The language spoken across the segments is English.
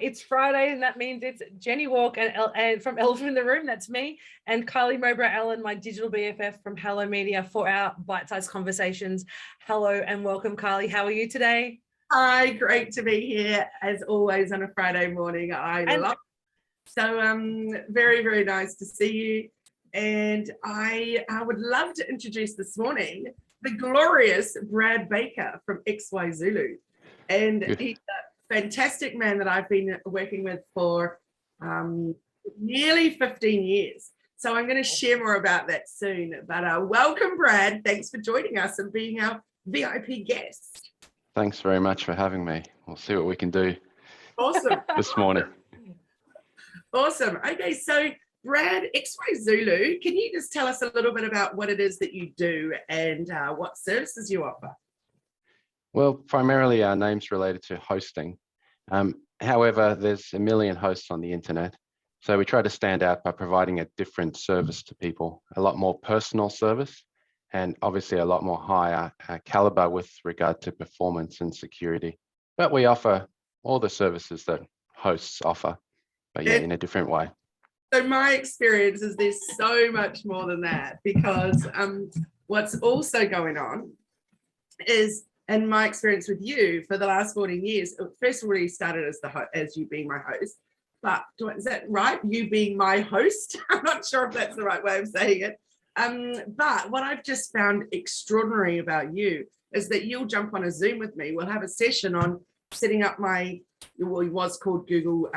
It's Friday, and that means it's Jenni Walke and from Elephant in the Room, that's me, and Kylie Mowbray-Allen, my digital BFF from Hello Media, for our bite-sized conversations. Hello and welcome, Kylie. How are you today? Hi, great to be here as always on a Friday morning. I love it. So very, very nice to see you. And I would love to introduce this morning the glorious Brad Baker from XY Zulu. And he's a fantastic man that I've been working with for nearly 15 years. So I'm going to share more about that soon. But welcome, Brad. Thanks for joining us and being our VIP guest. Thanks very much for having me. We'll see what we can do. Awesome. This morning. Awesome. Okay, so Brad, XY Zulu, can you just tell us a little bit about what it is that you do and what services you offer? Well, primarily our name's related to hosting. However, there's a million hosts on the internet. So we try to stand out by providing a different service to people, a lot more personal service, and obviously a lot more higher caliber with regard to performance and security. But we offer all the services that hosts offer, but yeah, in a different way. So my experience is there's so much more than that, because what's also going on is, and my experience with you for the last 14 years, first of all, you started as you being my host, but is that right? You being my host? I'm not sure if that's the right way of saying it. But what I've just found extraordinary about you is that you'll jump on a Zoom with me. We'll have a session on setting up it was called Google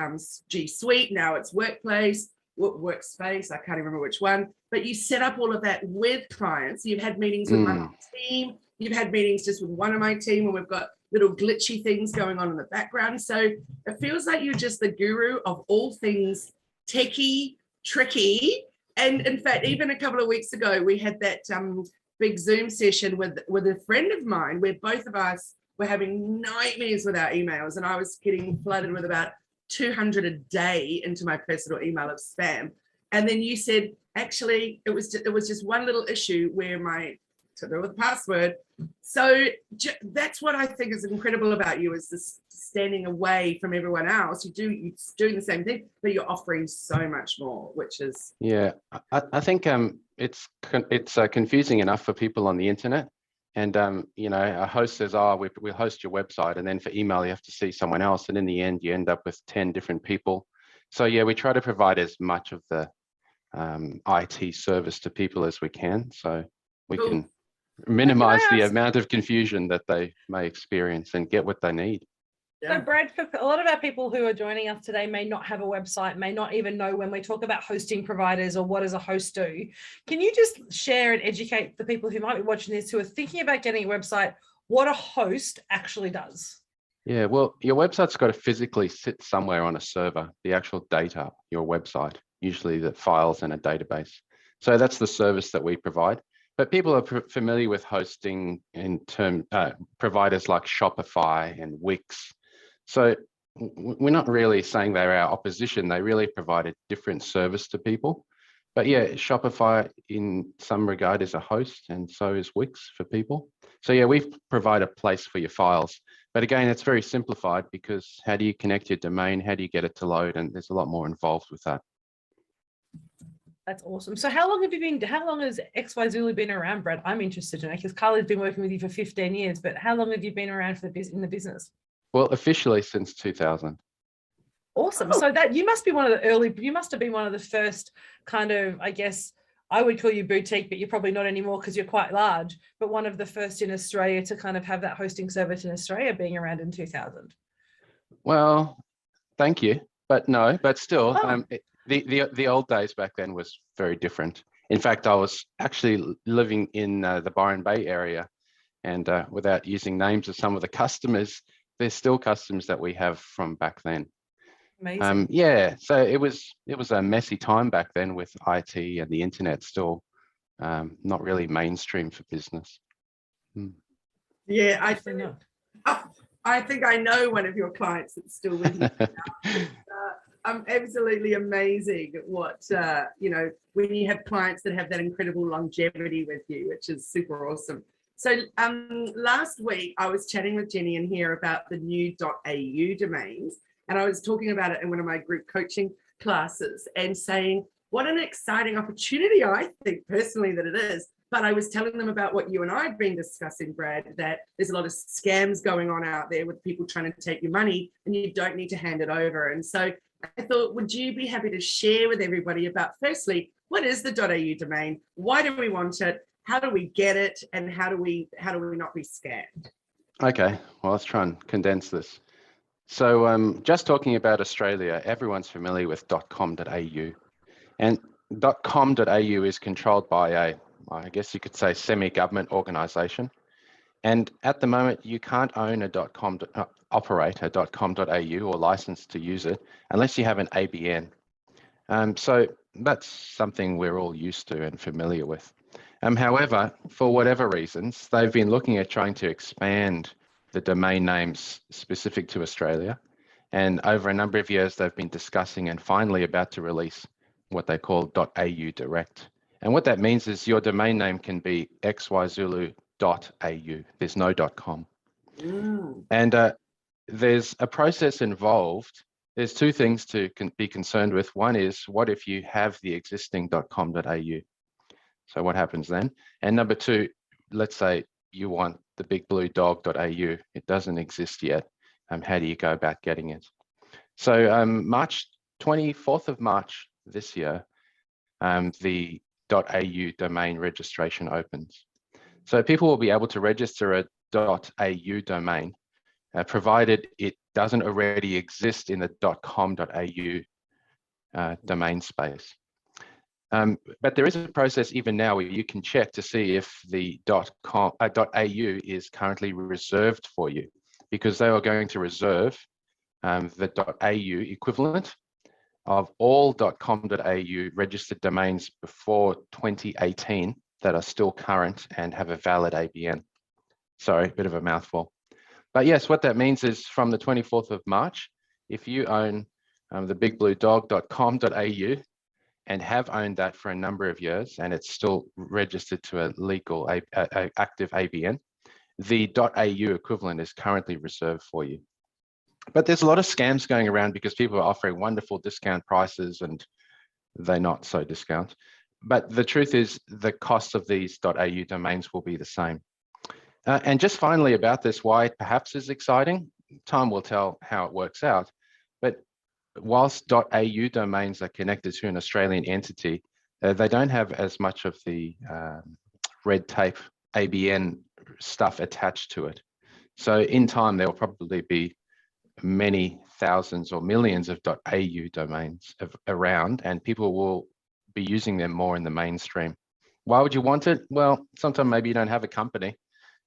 G Suite. Now it's Workspace. I can't remember which one. But you set up all of that with clients. You've had meetings with my team. You've had meetings just with one of my team, and we've got little glitchy things going on in the background. So it feels like you're just the guru of all things techie, tricky. And in fact, even a couple of weeks ago, we had that big Zoom session with a friend of mine where both of us were having nightmares with our emails, and I was getting flooded with about 200 a day into my personal email of spam. And then you said, actually, it was just one little issue where to do with the password. So that's what I think is incredible about you, is this standing away from everyone else. You're doing the same thing, but you're offering so much more, which is... Yeah, I think it's confusing enough for people on the internet. And, a host says, we'll host your website. And then for email, you have to see someone else. And in the end, you end up with 10 different people. So yeah, we try to provide as much of the IT service to people as we can. So we can minimize the amount of confusion that they may experience and get what they need. So Brad, for a lot of our people who are joining us today may not have a website, may not even know when we talk about hosting providers or what does a host do. Can you just share and educate the people who might be watching this, who are thinking about getting a website, what a host actually does? Yeah, well, your website's got to physically sit somewhere on a server, the actual data, your website, usually the files in a database. So that's the service that we provide. But people are familiar with hosting in providers like Shopify and Wix. So we're not really saying they're our opposition. They really provide a different service to people. But yeah, Shopify in some regard is a host, and so is Wix for people. So yeah, we provide a place for your files. But again, it's very simplified, because how do you connect your domain? How do you get it to load? And there's a lot more involved with that. That's awesome. So how long has XY Zulu been around, Brad? I'm interested to know, because Kylie's been working with you for 15 years, but how long have you been around in the business? Well, officially since 2000. Awesome. So that you must have been one of the first kind of, I guess, I would call you boutique, but you're probably not anymore because you're quite large, but one of the first in Australia to kind of have that hosting service in Australia, being around in 2000. Well, thank you. But no, but still, the old days back then was very different. In fact, I was actually living in the Byron Bay area, and without using names of some of the customers, there's still customers that we have from back then. Amazing. Yeah, so it was a messy time back then with IT and the internet still not really mainstream for business. Yeah, I think I know one of your clients that's still with you. Absolutely amazing what when you have clients that have that incredible longevity with you, which is super awesome. So last week I was chatting with Jenni in here about the new .au domains, And I was talking about it in one of my group coaching classes and saying, what an exciting opportunity I think personally that it is. But I was telling them about what you and I have been discussing, Brad, that there's a lot of scams going on out there with people trying to take your money and you don't need to hand it over. And so I thought, would you be happy to share with everybody about, firstly, what is the .au domain? Why do we want it? How do we get it? And how do we not be scammed? Okay, well, let's try and condense this. So just talking about Australia, everyone's familiar with .com.au. And .com.au is controlled by I guess you could say, semi-government organisation. And at the moment, you can't own a operate a .com.au or license to use it unless you have an ABN. So that's something we're all used to and familiar with. However, for whatever reasons, they've been looking at trying to expand the domain names specific to Australia. And over a number of years, they've been discussing and finally about to release what they call .au direct. And what that means is your domain name can be xyzulu.au. There's no .com. And there's a process involved. There's two things to be concerned with. One is, what if you have the existing .com.au? So what happens then? And number two, let's say you want the bigbluedog.au. It doesn't exist yet. How do you go about getting it? So 24th of March this year, the .au domain registration opens. So people will be able to register a .au domain, provided it doesn't already exist in the .com.au domain space. But there is a process even now where you can check to see if the .au is currently reserved for you, because they are going to reserve the .au equivalent of all .com.au registered domains before 2018 that are still current and have a valid ABN. Sorry, a bit of a mouthful. But yes, what that means is from the 24th of March, if you own the bigbluedog.com.au and have owned that for a number of years and it's still registered to a legal active ABN, the .au equivalent is currently reserved for you. But there's a lot of scams going around because people are offering wonderful discount prices and they're not so discount. But the truth is the cost of these .au domains will be the same. And just finally about this, why it perhaps is exciting, time will tell how it works out. But whilst .au domains are connected to an Australian entity, they don't have as much of the red tape ABN stuff attached to it. So in time, there will probably be many thousands or millions of .au domains around, and people will be using them more in the mainstream. Why would you want it? Well, sometimes maybe you don't have a company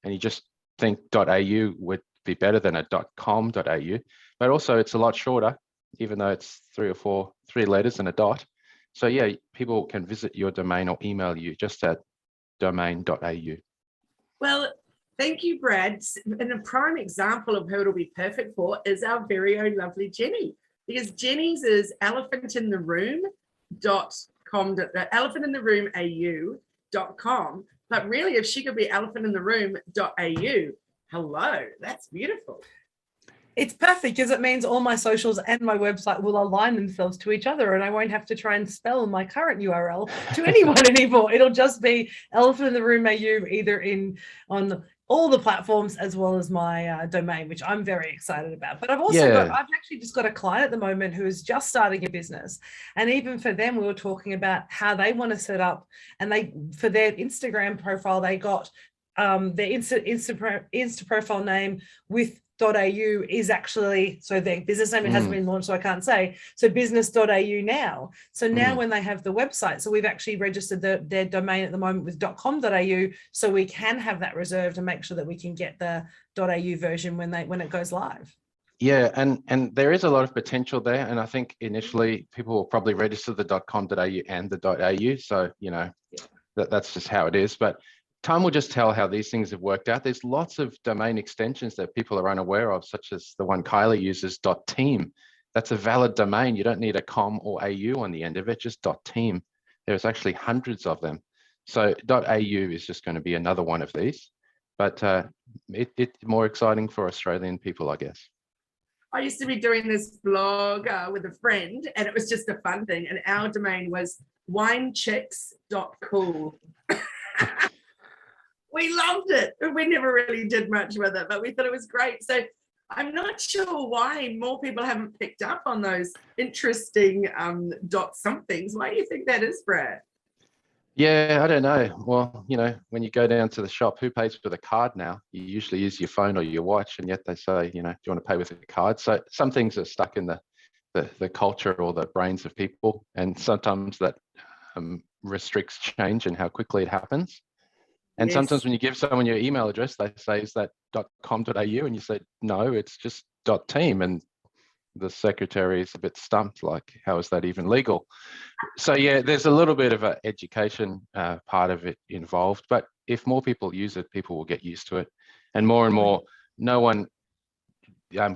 and you just think .au would be better than a .com.au, but also it's a lot shorter, even though it's three letters and a dot. So yeah, people can visit your domain or email you just at domain.au. Well, thank you, Brad. And a prime example of who it'll be perfect for is our very own lovely Jenni, because Jenni's is elephantintheroom.com. But really, if she could be elephantintheroom.au, hello, that's beautiful. It's perfect because it means all my socials and my website will align themselves to each other and I won't have to try and spell my current URL to anyone anymore. It'll just be Elephant in the Room AU either on all the platforms as well as my domain, which I'm very excited about. But I've actually just got a client at the moment who is just starting a business. And even for them, we were talking about how they want to set up, and for their Instagram profile, they got their Insta profile name with .au is actually, so their business name, it hasn't been launched, so I can't say, so business.au now. So now when they have the website, so we've actually registered their domain at the moment with .com.au, so we can have that reserved and make sure that we can get the .au version when it goes live. Yeah, and there is a lot of potential there, and I think initially people will probably register the .com.au and the .au, so that's just how it is. But time will just tell how these things have worked out. There's lots of domain extensions that people are unaware of, such as the one Kylie uses, .team. That's a valid domain. You don't need a .com or .au on the end of it, just .team. There's actually hundreds of them. So .au is just going to be another one of these, but it's more exciting for Australian people, I guess. I used to be doing this blog with a friend, and it was just a fun thing. And our domain was winechicks.cool. We loved it. We never really did much with it, but we thought it was great. So I'm not sure why more people haven't picked up on those interesting dot somethings. Why do you think that is, Brad? Yeah, I don't know. Well, when you go down to the shop, who pays with a card now? You usually use your phone or your watch, and yet they say, do you want to pay with a card? So some things are stuck in the culture or the brains of people, and sometimes that restricts change and how quickly it happens. And Yes. sometimes when you give someone your email address, they say, is that .com.au? And you say, no, it's just .team. And the secretary is a bit stumped, like, how is that even legal? So yeah, there's a little bit of an education part of it involved, but if more people use it, people will get used to it. And more, no one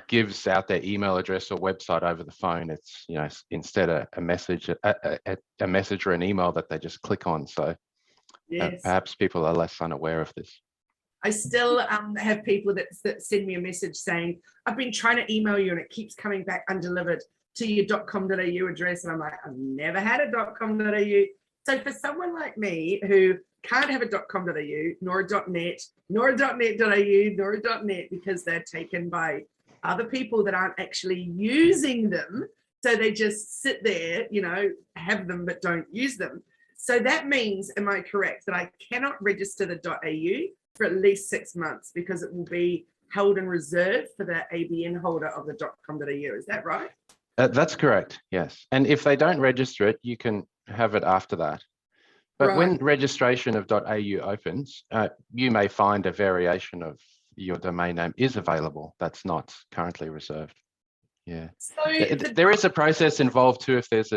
gives out their email address or website over the phone. It's, instead a message or an email that they just click on. So Yes. perhaps people are less unaware of this. I still have people that send me a message saying, I've been trying to email you and it keeps coming back undelivered to your .com.au address. And I'm like, I've never had a .com.au. So for someone like me who can't have a .com.au, nor a .net, nor a .net.au, nor a .net, because they're taken by other people that aren't actually using them. So they just sit there, have them but don't use them. So that means, am I correct, that I cannot register the .au for at least 6 months because it will be held in reserve for the ABN holder of the .com.au. Is that right? That's correct, yes. And if they don't register it, you can have it after that. But Right. when registration of .au opens, you may find a variation of your domain name is available that's not currently reserved. Yeah. So there is a process involved too if there's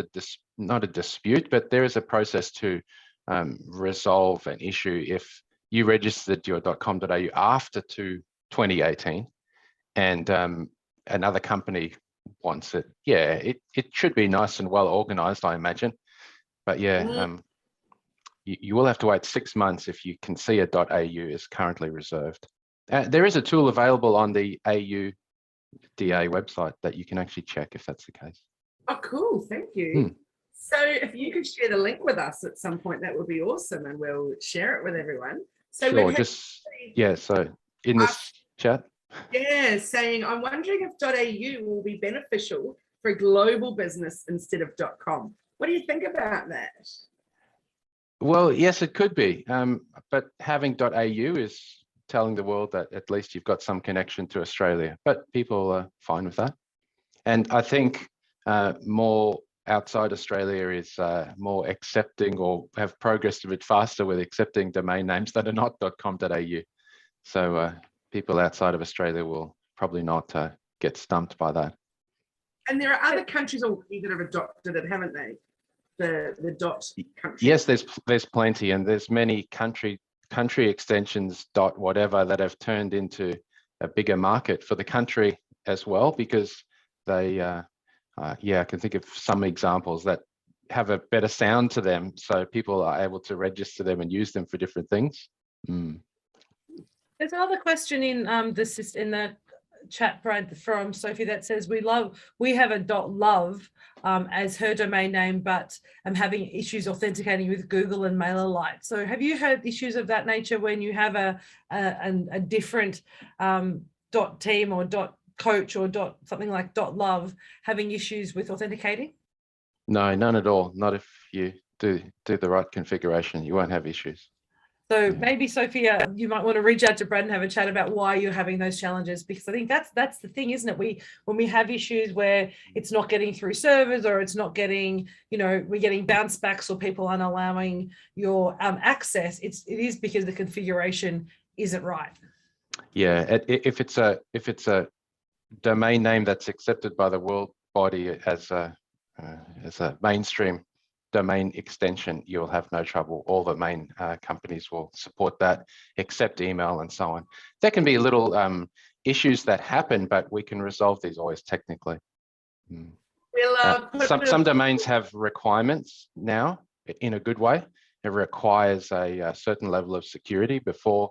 not a dispute, but there is a process to resolve an issue if you registered your .com.au after 2018 and another company wants it. Yeah, it should be nice and well organized, I imagine. But yeah, you will have to wait 6 months if you can see a .au is currently reserved. There is a tool available on the AUDA website that you can actually check if that's the case. Oh, cool. Thank you. So if you could share the link with us at some point, that would be awesome. And we'll share it with everyone. So sure, so in this chat. Yeah, saying, I'm wondering if .au will be beneficial for a global business instead of .com. What do you think about that? Well, yes, it could be. But having .au is telling the world that at least you've got some connection to Australia, but people are fine with that. And I think more outside Australia is more accepting or have progressed a bit faster with accepting domain names that are not .com.au. So people outside of Australia will probably not get stumped by that. And there are other countries already that have adopted it, haven't they? The dot country. Yes, there's plenty, and there's many country extensions dot whatever that have turned into a bigger market for the country as well, because they I can think of some examples that have a better sound to them, so people are able to register them and use them for different things. There's another question in the chat, Brad, from Sophie, that says we have a .love as her domain name, but I'm having issues authenticating with Google and Mailerlite. So have you had issues of that nature when you have a different .team or .coach or something like .love having issues with authenticating? No, none at all. Not if you do the right configuration, you won't have issues. So maybe, Sophia, you might want to reach out to Brad and have a chat about why you're having those challenges, because I think that's the thing, isn't it? When we have issues where it's not getting through servers, or it's not getting, we're getting bounce backs, or people aren't allowing your access, it is because the configuration isn't right. Yeah, if it's a domain name that's accepted by the world body as a mainstream domain extension, you'll have no trouble. All the main companies will support that, accept email and so on. There can be little issues that happen, but we can resolve these always technically. Some domains have requirements now in a good way. It requires a certain level of security before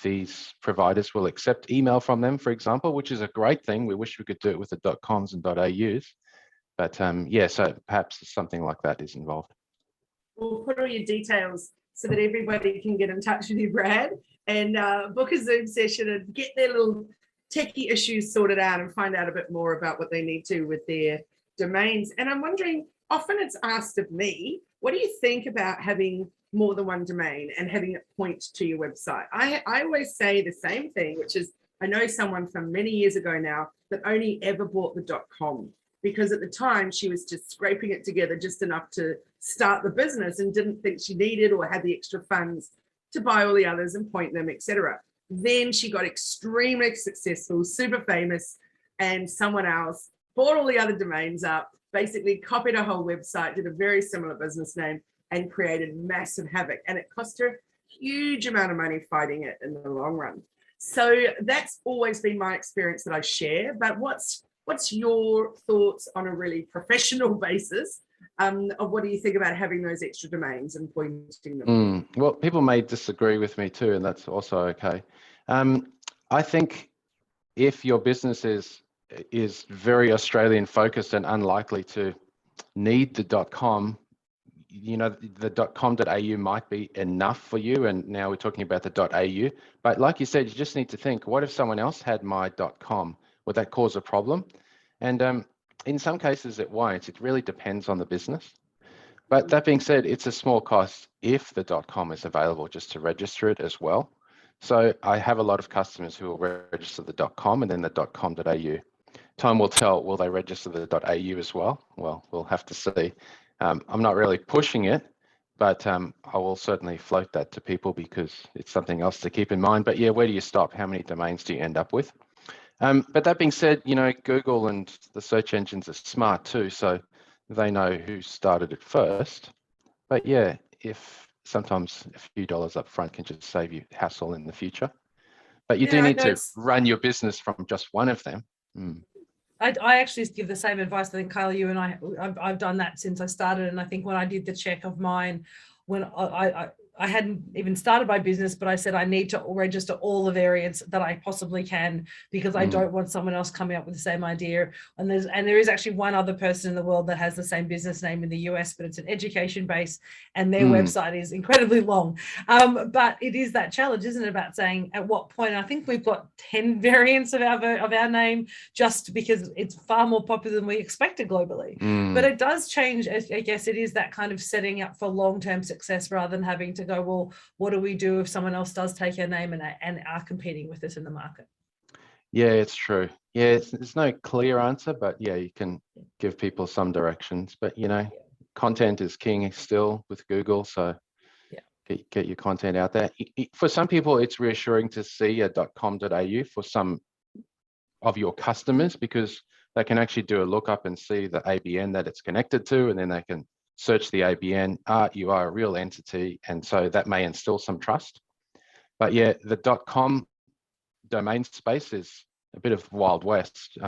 these providers will accept email from them, for example, which is a great thing. We wish we could do it with the .coms and .aus. But yeah, so perhaps something like that is involved. We'll put all your details so that everybody can get in touch with you, Brad, and book a Zoom session and get their little techie issues sorted out and find out a bit more about what they need to with their domains. And I'm wondering, often it's asked of me, what do you think about having more than one domain and having it point to your website? I always say the same thing, which is, I know someone from many years ago now that only ever bought the .com, because at the time she was just scraping it together just enough to start the business and didn't think she needed or had the extra funds to buy all the others and point them, etc. Then she got extremely successful, super famous, and someone else bought all the other domains up, basically copied her whole website, did a very similar business name, and created massive havoc. And it cost her a huge amount of money fighting it in the long run. So that's always been my experience that I share. But what's your thoughts on a really professional basis of what do you think about having those extra domains and pointing them? Well, people may disagree with me too, and that's also okay. I think if your business is very Australian focused and unlikely to need the .com, you know, the .com.au might be enough for you. And now we're talking about the .au. But like you said, you just need to think, what if someone else had my .com? Would that cause a problem? And in some cases it won't. It really depends on the business. But that being said, it's a small cost if the .com is available just to register it as well. So I have a lot of customers who will register the .com and then the .com.au. Time will tell, will they register the .au as well? Well, we'll have to see. I'm not really pushing it, but I will certainly float that to people because it's something else to keep in mind. But yeah, where do you stop? How many domains do you end up with? But that being said, you know, Google and the search engines are smart too, so they know who started it first. But yeah, if sometimes a few dollars up front can just save you hassle in the future. But you do need to run your business from just one of them. I actually give the same advice. I think, Kylie, you and I've done that since I started. And I think when I did the check of mine, when I hadn't even started my business, but I said I need to register all the variants that I possibly can because I don't want someone else coming up with the same idea. And there is actually one other person in the world that has the same business name in the US, but it's an education base and their website is incredibly long. But it is that challenge, isn't it, about saying at what point? I think we've got 10 variants of our name just because it's far more popular than we expected globally. But it does change. I guess it is that kind of setting up for long-term success rather than having to go, well, what do we do if someone else does take our name and are competing with us in the market? Yeah, it's true. Yeah, there's no clear answer, but yeah, you can give people some directions. But you know, content is king still with Google, so get your content out there. For some people, it's reassuring to see a .com.au for some of your customers because they can actually do a lookup and see the ABN that it's connected to, and then they can search the ABN, you are a real entity, and so that may instill some trust. But yeah, the .com domain space is a bit of Wild West.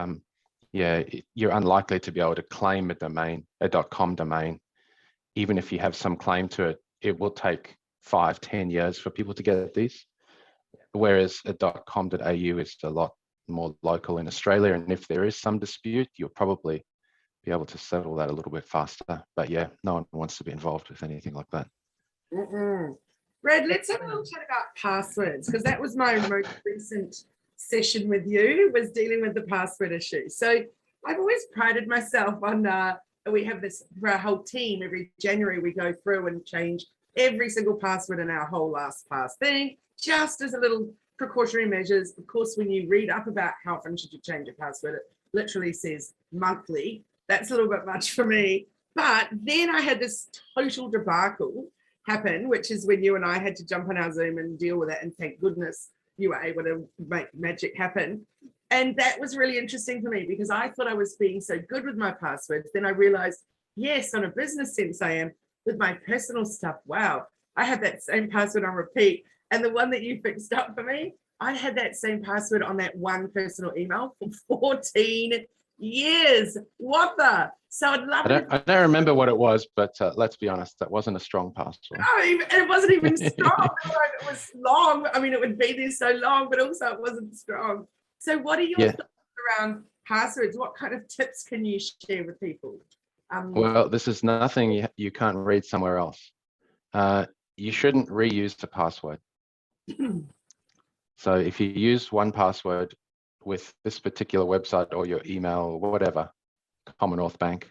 Yeah, you're unlikely to be able to claim a .com domain. Even if you have some claim to it, it will take 5-10 years for people to get these. Whereas a .com.au is a lot more local in Australia, and if there is some dispute, you'll probably be able to settle that a little bit faster. But yeah, no one wants to be involved with anything like that. Brad, let's have a little chat about passwords, because that was my most recent session with you, was dealing with the password issue. So I've always prided myself on, we have this for our whole team, every January we go through and change every single password in our whole LastPass thing, just as a little precautionary measures. Of course, when you read up about how often should you change a password, it literally says monthly. That's a little bit much for me. But then I had this total debacle happen, which is when you and I had to jump on our Zoom and deal with it. And thank goodness you were able to make magic happen. And that was really interesting for me because I thought I was being so good with my passwords. Then I realized, yes, on a business sense, I am. With my personal stuff, wow, I have that same password on repeat. And the one that you fixed up for me, I had that same password on that one personal email for 14 years. What the? So I'd love I it. don't remember what it was, but let's be honest, that wasn't a strong password. It wasn't even strong. It was long. I mean, it would be there so long, but also it wasn't strong. So what are your thoughts around passwords? What kind of tips can you share with people? Well, this is nothing you can't read somewhere else. You shouldn't reuse the password. So if you use one password with this particular website or your email or whatever, Commonwealth Bank,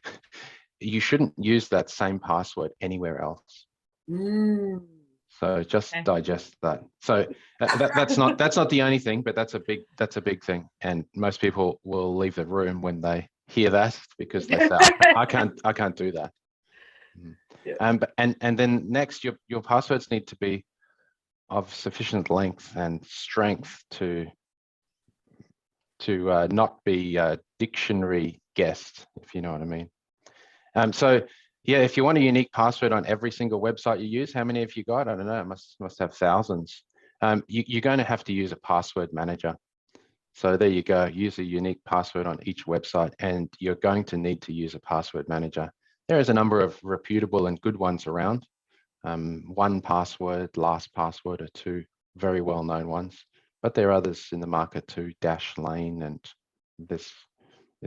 you shouldn't use that same password anywhere else. So just digest that. So that's not the only thing, but that's a big thing. And most people will leave the room when they hear that because they say, I can't do that. Yeah. And then next, your passwords need to be of sufficient length and strength to not be dictionary guessed, if you know what I mean. So yeah, if you want a unique password on every single website you use, how many have you got? I don't know, must have thousands. You're going to have to use a password manager. So there you go, use a unique password on each website, and you're going to need to use a password manager. There is a number of reputable and good ones around. 1Password, LastPassword are two very well-known ones, but there are others in the market too, Dashlane, and there's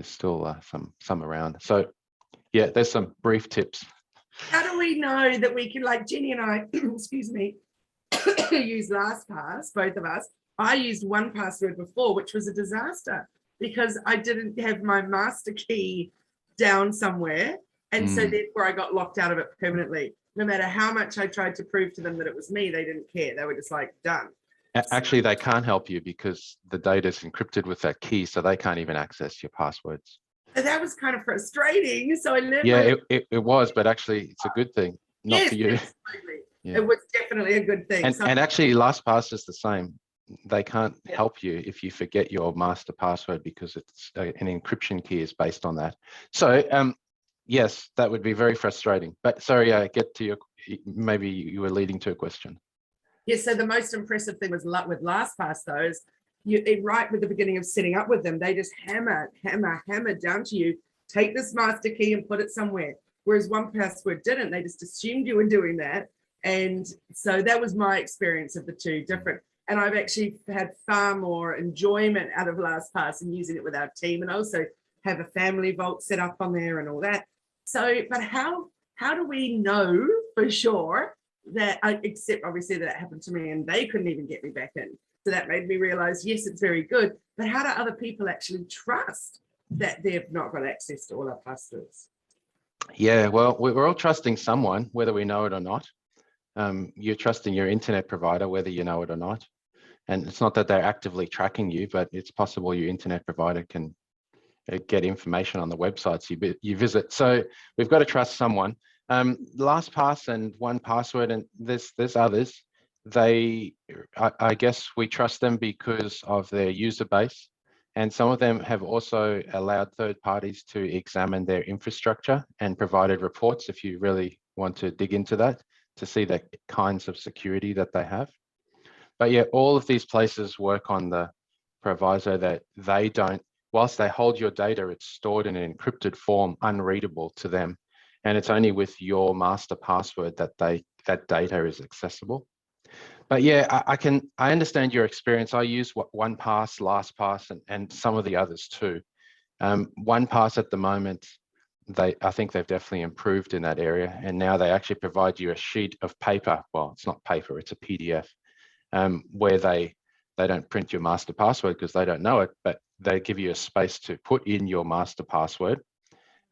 still some around. So yeah, there's some brief tips. How do we know that we can, like Jenni and I, excuse me, use LastPass, both of us. I used 1Password before, which was a disaster because I didn't have my master key down somewhere. And so therefore I got locked out of it permanently. No matter how much I tried to prove to them that it was me, they didn't care. They were just like, done. Actually, they can't help you because the data is encrypted with that key, so they can't even access your passwords. And that was kind of frustrating. So I learned. Yeah, it was, but actually it's a good thing, not for you. Absolutely. Yeah. It was definitely a good thing. And actually LastPass is the same. They can't help you if you forget your master password because it's an encryption key is based on that. So yes, that would be very frustrating. But sorry, get to your, maybe you were leading to a question. Yeah, so the most impressive thing was with LastPass, though, is right with the beginning of setting up with them, they just hammer down to you, take this master key and put it somewhere. Whereas 1Password didn't, they just assumed you were doing that. And so that was my experience of the two different. And I've actually had far more enjoyment out of LastPass and using it with our team, and also have a family vault set up on there and all that. So, but how do we know for sure that, except obviously that happened to me and they couldn't even get me back in. So that made me realize, yes, it's very good, but how do other people actually trust that they've not got access to all our passwords? Yeah, well, we're all trusting someone, whether we know it or not. You're trusting your internet provider, whether you know it or not. And it's not that they're actively tracking you, but it's possible your internet provider can get information on the websites you visit. So we've got to trust someone. LastPass and 1Password, and there's others. I guess we trust them because of their user base. And some of them have also allowed third parties to examine their infrastructure and provided reports, if you really want to dig into that, to see the kinds of security that they have. But yeah, all of these places work on the proviso that they don't, whilst they hold your data, it's stored in an encrypted form, unreadable to them. And it's only with your master password that that data is accessible. But yeah, I understand your experience. I use 1Pass, LastPass, and some of the others too. 1Pass at the moment, I think they've definitely improved in that area. And now they actually provide you a sheet of paper. Well, it's not paper, it's a PDF, where they don't print your master password because they don't know it, but they give you a space to put in your master password.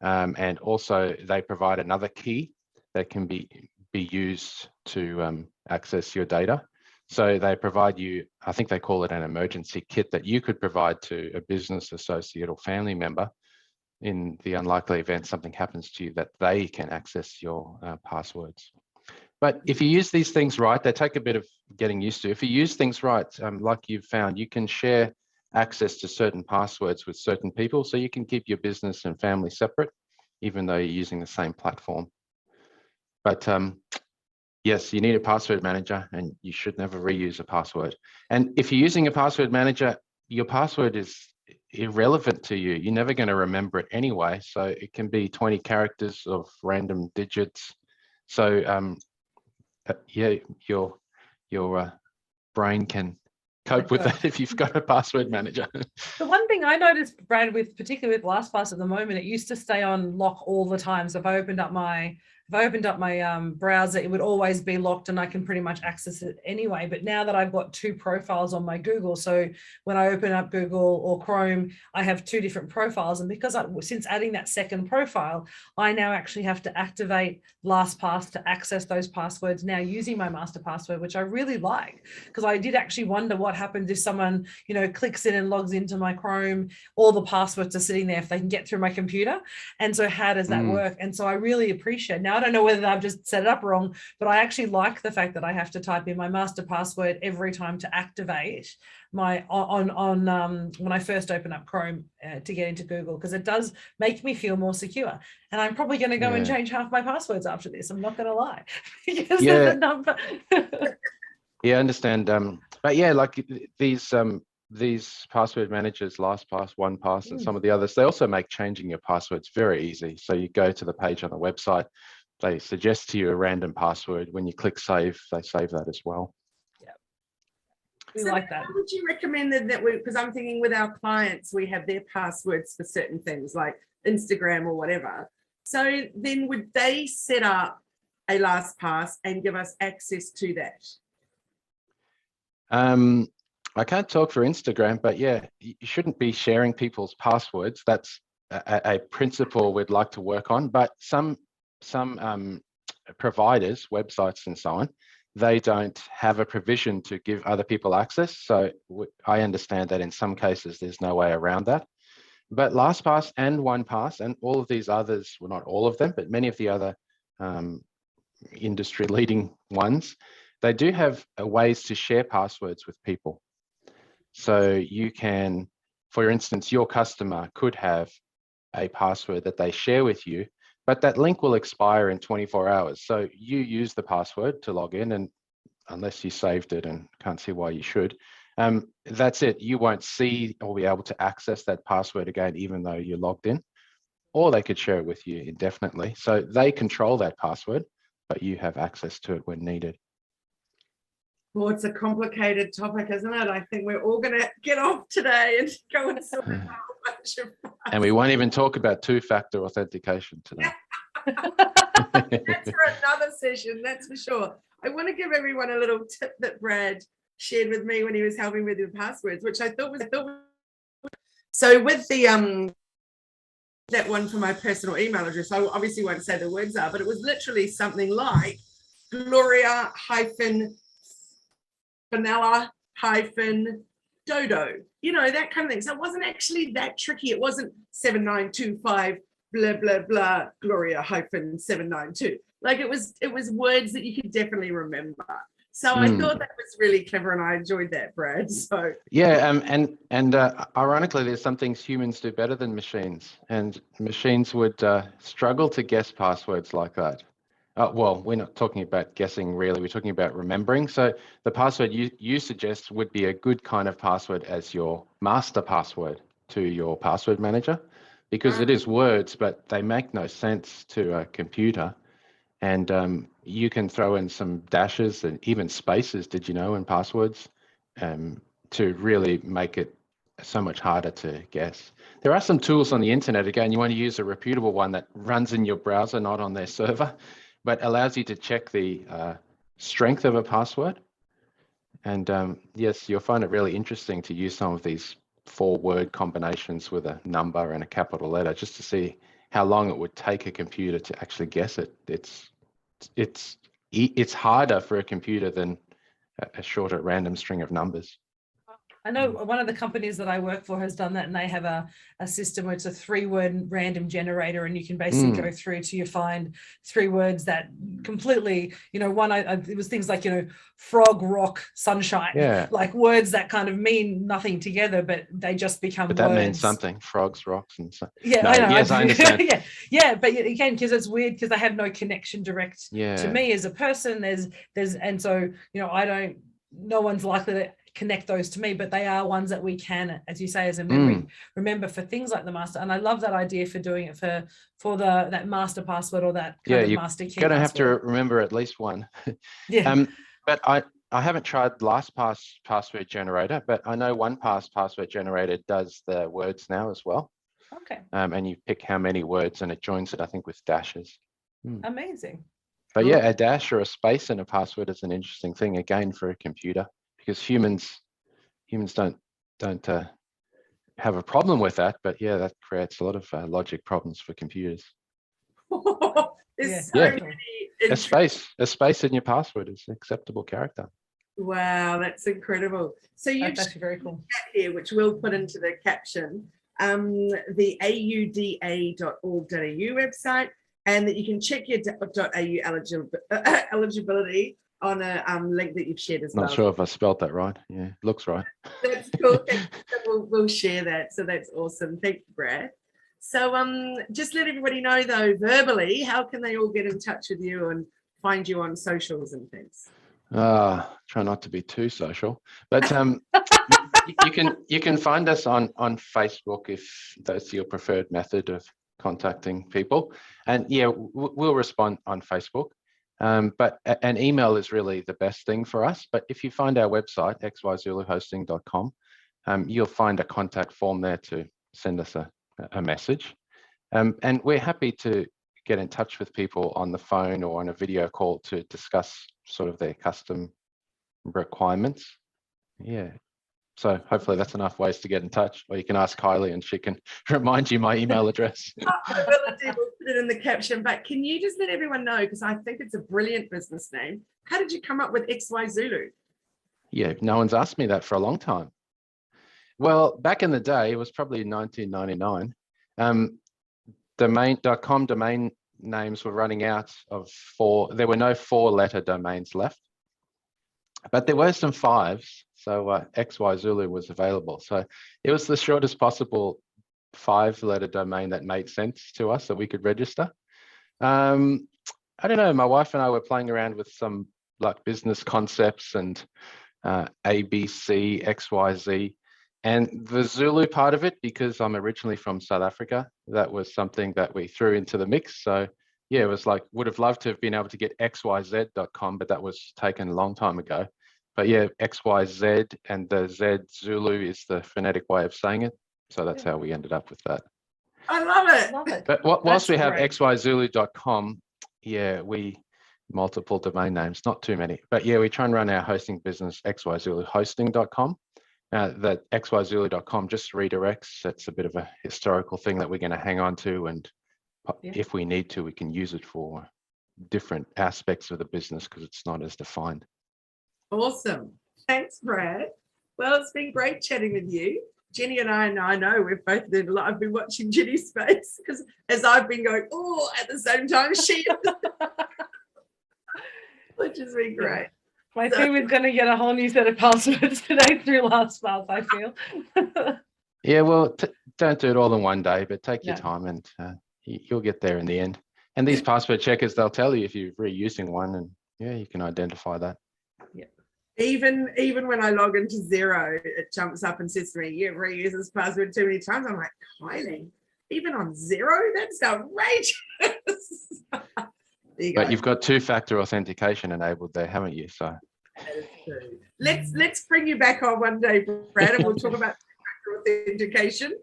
And also they provide another key that can be used to access your data. So they provide you, I think they call it an emergency kit that you could provide to a business associate or family member in the unlikely event something happens to you, that they can access your passwords. But if you use these things right, they take a bit of getting used to. If you use things right, like you've found, you can share access to certain passwords with certain people, so you can keep your business and family separate, even though you're using the same platform. But yes, you need a password manager, and you should never reuse a password. And if you're using a password manager, your password irrelevant to you. You're never going to remember it anyway. So it can be 20 characters of random digits. So yeah, your brain can cope with that if you've got a password manager. The one thing I noticed, Brad, particularly with LastPass at the moment, it used to stay on lock all the time. So if I opened up my browser, it would always be locked and I can pretty much access it anyway. But now that I've got two profiles on my Google, so when I open up Google or Chrome, I have two different profiles. And because since adding that second profile, I now actually have to activate LastPass to access those passwords now using my master password, which I really like, because I did actually wonder what happens if someone, clicks in and logs into my Chrome, all the passwords are sitting there if they can get through my computer. And so how does that work? And so I really appreciate, now I don't know whether I've just set it up wrong, but I actually like the fact that I have to type in my master password every time to activate my when I first open up Chrome to get into Google, because it does make me feel more secure. And I'm probably going to go and change half my passwords after this. I'm not going to lie. Because of the number. Yeah, I understand. But yeah, like these password managers, LastPass, OnePass, and some of the others, they also make changing your passwords very easy. So you go to the page on the website, they suggest to you a random password. When you click save, they save that as well. Yeah, we like that. How would you recommend that because I'm thinking with our clients, we have their passwords for certain things like Instagram or whatever. So then would they set up a LastPass and give us access to that? I can't talk for Instagram, but yeah, you shouldn't be sharing people's passwords. That's a principle we'd like to work on. But some providers, websites and so on, they don't have a provision to give other people access. So I understand that in some cases, there's no way around that. But LastPass and OnePass and all of these others, well, not all of them, but many of the other industry leading ones, they do have ways to share passwords with people. So you can, for instance, your customer could have a password that they share with you, but that link will expire in 24 hours. So you use the password to log in, and unless you saved it, and can't see why you should, that's it. You won't see or be able to access that password again, even though you're logged in, or they could share it with you indefinitely. So they control that password, but you have access to it when needed. Well, it's a complicated topic, isn't it? I think we're all going to get off today and go and sort out a bunch of and we won't even talk about two-factor authentication today. That's for another session, that's for sure. I want to give everyone a little tip that Brad shared with me when he was helping with the passwords, which I thought was so with the that one for my personal email address. I obviously won't say the words are, but it was literally something like Gloria vanilla -dodo, that kind of thing. So it wasn't actually that tricky. It wasn't 7925 blah blah blah Gloria -792. Like it was words that you could definitely remember. So I thought that was really clever, and I enjoyed that, Brad. So yeah, and ironically, there's some things humans do better than machines, and machines would struggle to guess passwords like that. Well, we're not talking about guessing really, we're talking about remembering. So the password you suggest would be a good kind of password as your master password to your password manager, because it is words, but they make no sense to a computer. And you can throw in some dashes and even spaces, did you know, in passwords to really make it so much harder to guess. There are some tools on the internet. Again, you want to use a reputable one that runs in your browser, not on their server, but allows you to check the strength of a password. And yes, you'll find it really interesting to use some of these 4-word combinations with a number and a capital letter just to see how long it would take a computer to actually guess it. It's harder for a computer than a shorter random string of numbers. I know one of the companies that I work for has done that, and they have a system where it's a 3-word random generator, and you can basically go through till you find 3 words that completely, one, it was things like, frog, rock, sunshine, like words that kind of mean nothing together, but they just become But that words. means something, frogs, rocks, and so. Yeah, no, I know. Yes, I understand. yeah, but again, because it's weird because they have no connection direct Yeah. to me as a person. There's, and so, I don't, no one's likely to connect those to me, but they are ones that we can, as you say, as a memory, remember for things like the master. And I love that idea for doing it for that master password or that kind of master key. You're going to have to remember at least one. Yeah. But I haven't tried LastPass password generator, but I know OnePass password generator does the words now as well. Okay. And you pick how many words and it joins it, I think, with dashes. Amazing. But yeah, a dash or a space in a password is an interesting thing, again, for a computer, because humans don't have a problem with that. But yeah, that creates a lot of logic problems for computers. There's so many. A space in your password is an acceptable character. Wow, that's incredible. So you've actually very cool here, which we'll put into the caption, the auda.org.au website, and that you can check your .au eligibility on a link that you've shared as well. Not sure if I spelled that right. Yeah, looks right. That's cool. We'll share that. So that's awesome. Thank you, Brad. So just let everybody know, though, verbally, how can they all get in touch with you and find you on socials and things? Try not to be too social, but you can find us on Facebook if that's your preferred method of contacting people, and yeah, we'll respond on Facebook. But an email is really the best thing for us. But if you find our website xyzuluhosting.com, you'll find a contact form there to send us a message, and we're happy to get in touch with people on the phone or on a video call to discuss sort of their custom requirements. Yeah, so hopefully that's enough ways to get in touch, or you can ask Kylie and she can remind you my email address. We'll put it in the caption, but can you just let everyone know, because I think it's a brilliant business name, how did you come up with XY Zulu? Yeah, no one's asked me that for a long time. Well, back in the day, it was probably 1999. .com domain names were running out of there were no 4-letter domains left, but there were some 5s. So XY Zulu was available. So it was the shortest possible 5-letter domain that made sense to us that we could register. I don't know, my wife and I were playing around with some like business concepts and ABC, XYZ. And the Zulu part of it, because I'm originally from South Africa, that was something that we threw into the mix. So yeah, it was like, would have loved to have been able to get xyz.com, but that was taken a long time ago. But yeah, XYZ, and the Z Zulu is the phonetic way of saying it. So that's how we ended up with that. I love it. Love it. But whilst we have xyzulu.com, yeah, multiple domain names, not too many. But yeah, we try and run our hosting business xyzuluhosting.com. That xyzulu.com just redirects. That's a bit of a historical thing that we're going to hang on to, and if we need to, we can use it for different aspects of the business because it's not as defined. Awesome. Thanks, Brad. Well, it's been great chatting with you. Jenni and I know we've both been a lot. I've been watching Jenni's face because as I've been going, at the same time, she which has been great. My team is going to get a whole new set of passwords today through LastPass, I feel. Yeah, well, don't do it all in one day, but take your time and you'll get there in the end. And these password checkers, they'll tell you if you're reusing one, and yeah, you can identify that. Yeah. Even when I log into Xero, it jumps up and says to me, "You've reused this password too many times." I'm like, Kylie, even on Xero? That's outrageous. But you've got 2-factor authentication enabled there, haven't you? So that is true. Let's bring you back on one day, Brad, and we'll talk about 2-factor authentication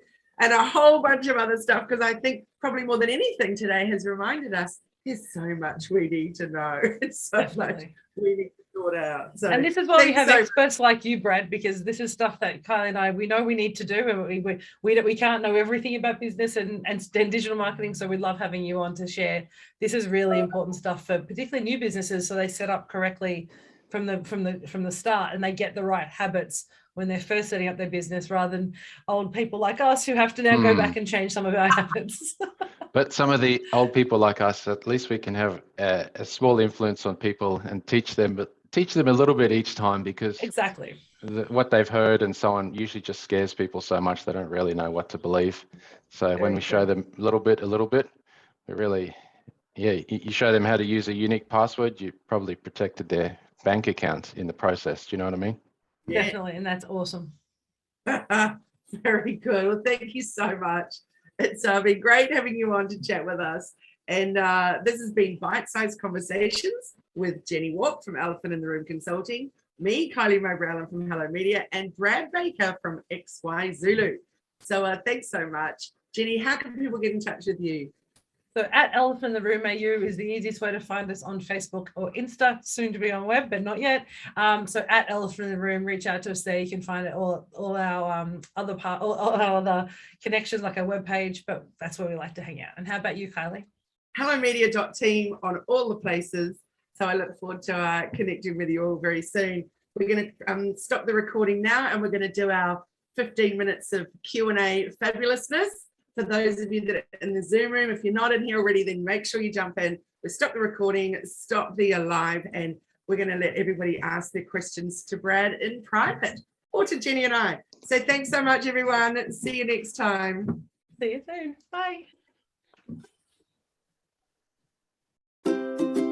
and a whole bunch of other stuff, because I think probably more than anything today has reminded us there's so much we need to know. It's so much we need to sort out. So, and this is why we have experts like you, Brad, because this is stuff that Kylie and I, we know we need to do, and we can't know everything about business and digital marketing. So we love having you on to share. This is really important stuff for particularly new businesses, so they set up correctly from the start and they get the right habits when they're first setting up their business, rather than old people like us who have to now go back and change some of our habits. But some of the old people like us, at least we can have a small influence on people and teach them a little bit each time, because exactly what they've heard and so on usually just scares people so much they don't really know what to believe. So when we show them a little bit, we really, you show them how to use a unique password, you probably protected their bank account in the process. Do you know what I mean? Yeah. Definitely, and that's awesome. Very good. Well, thank you so much. It's been great having you on to chat with us. And this has been Bite-Sized Conversations with Jenni Walke from Elephant in the Room Consulting, me, Kylie Mowbray-Allen from Hello Media, and Brad Baker from XY Zulu. So thanks so much. Jenni, how can people get in touch with you? So at Elephant in the Room AU is the easiest way to find us on Facebook or Insta, soon to be on web, but not yet. So at Elephant in the Room, reach out to us there. You can find it all our all our other connections, like our webpage, but that's where we like to hang out. And how about you, Kylie? HelloMedia.team on all the places. So I look forward to connecting with you all very soon. We're going to stop the recording now, and we're going to do our 15 minutes of Q&A fabulousness. For those of you that are in the Zoom room, if you're not in here already, then make sure you jump in. We'll stop the recording, stop the live, and we're going to let everybody ask their questions to Brad in private or to Jenni and I. So thanks so much, everyone. See you next time. See you soon. Bye.